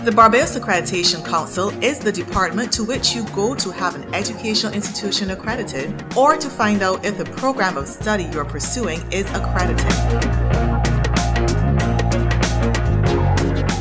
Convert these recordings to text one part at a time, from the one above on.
The Barbados Accreditation Council is the department to which you go to have an educational institution accredited or to find out if the program of study you're pursuing is accredited.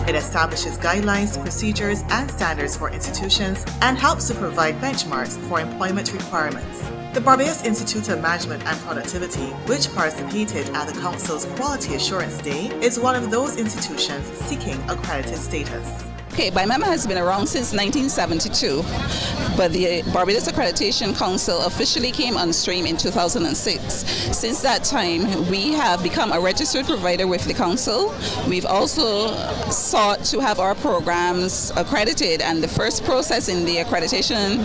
It establishes guidelines, procedures, and standards for institutions and helps to provide benchmarks for employment requirements. The Barbados Institute of Management and Productivity, which participated at the Council's Quality Assurance Day, is one of those institutions seeking accredited status. Okay, BIMAP has been around since 1972, but the Barbados Accreditation Council officially came on stream in 2006. Since that time, we have become a registered provider with the council. We've also sought to have our programs accredited, and the first process in the accreditation,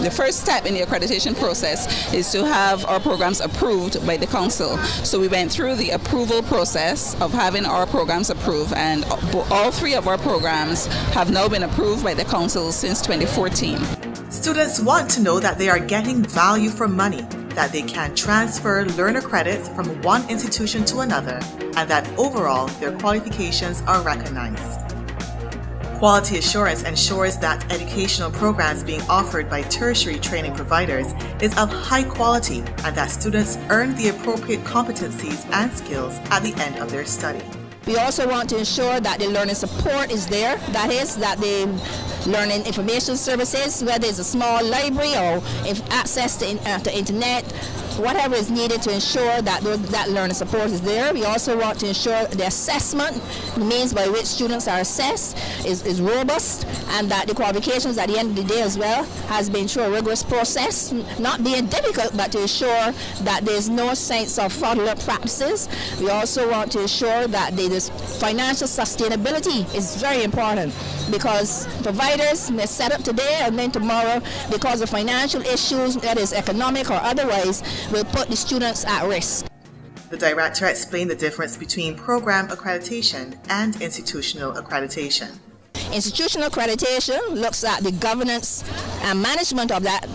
the first step in the accreditation process is to have our programs approved by the council. So we went through the approval process of having our programs approved, and all three of our programs have now been approved by the council since 2014. Students want to know that they are getting value for money, that they can transfer learner credits from one institution to another, and that overall their qualifications are recognized. Quality assurance ensures that educational programs being offered by tertiary training providers is of high quality and that students earn the appropriate competencies and skills at the end of their study. We also want to ensure that the learning support is there, that is, that the learning information services, whether it's a small library or access to internet, whatever is needed to ensure that that learning support is there. We also want to ensure the assessment, the means by which students are assessed, is robust, and that the qualifications at the end of the day as well has been through a rigorous process, not being difficult, but to ensure that there's no sense of fraudulent practices. We also want to ensure that the financial sustainability is very important, because providers may set up today and then tomorrow, because of financial issues, that is economic or otherwise, will put the students at risk. The director explained the difference between program accreditation and institutional accreditation. Institutional accreditation looks at the governance and management of that,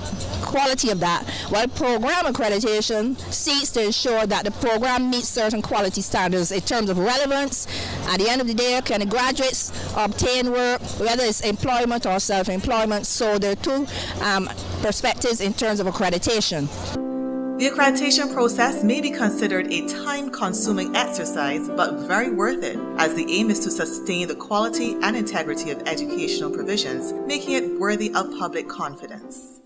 quality of that, while program accreditation seeks to ensure that the program meets certain quality standards in terms of relevance. At the end of the day, can the graduates obtain work, whether it's employment or self-employment? So there are two perspectives in terms of accreditation. The accreditation process may be considered a time-consuming exercise, but very worth it, as the aim is to sustain the quality and integrity of educational provisions, making it worthy of public confidence.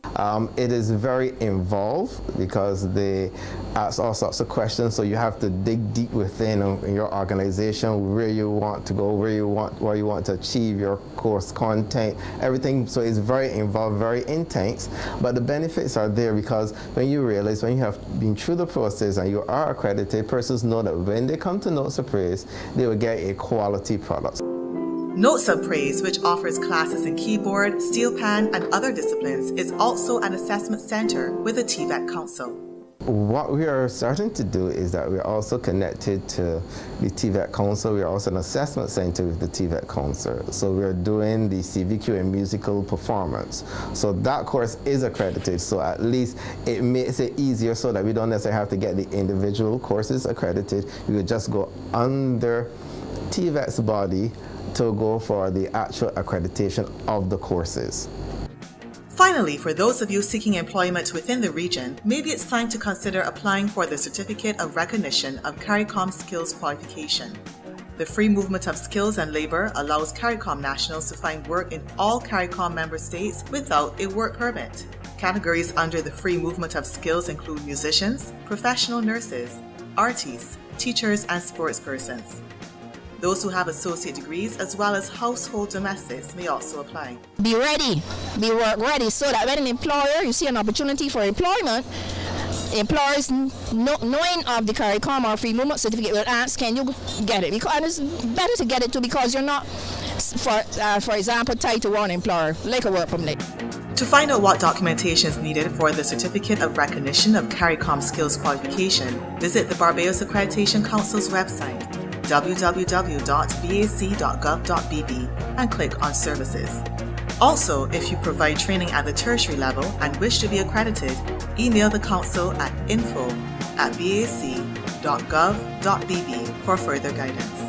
It is very involved because they ask all sorts of questions, so you have to dig deep within your organization, where you want to go, where you want to achieve your course content, everything. So it's very involved, very intense, but the benefits are there because when you realize, when you have been through the process and you are accredited, persons know that when they come to Notes of Praise, they will get a quality product. Notes of Praise, which offers classes in keyboard, steel pan, and other disciplines, is also an assessment center with the TVET Council. What we are starting to do is that we're also connected to the TVET Council. We're also an assessment center with the TVET Council. So we're doing the CVQ and musical performance. So that course is accredited. So at least it makes it easier so that we don't necessarily have to get the individual courses accredited. We would just go under TVET's body to go for the actual accreditation of the courses. Finally, for those of you seeking employment within the region, maybe it's time to consider applying for the Certificate of Recognition of CARICOM Skills Qualification. The free movement of skills and labor allows CARICOM nationals to find work in all CARICOM member states without a work permit. Categories under the free movement of skills include musicians, professional nurses, artists, teachers, and sports persons. Those who have associate degrees as well as household domestics may also apply. Be ready, be work ready, so that when an employer, you see an opportunity for employment, employers knowing of the CARICOM or free movement certificate will ask, can you get it? Because it's better to get it too, because you're not, for example, tied to one employer, like a work permit. To find out what documentation is needed for the Certificate of Recognition of CARICOM Skills Qualification, visit the Barbados Accreditation Council's website, www.bac.gov.bb, and click on Services. Also, if you provide training at the tertiary level and wish to be accredited, email the Council at info@bac.gov.bb for further guidance.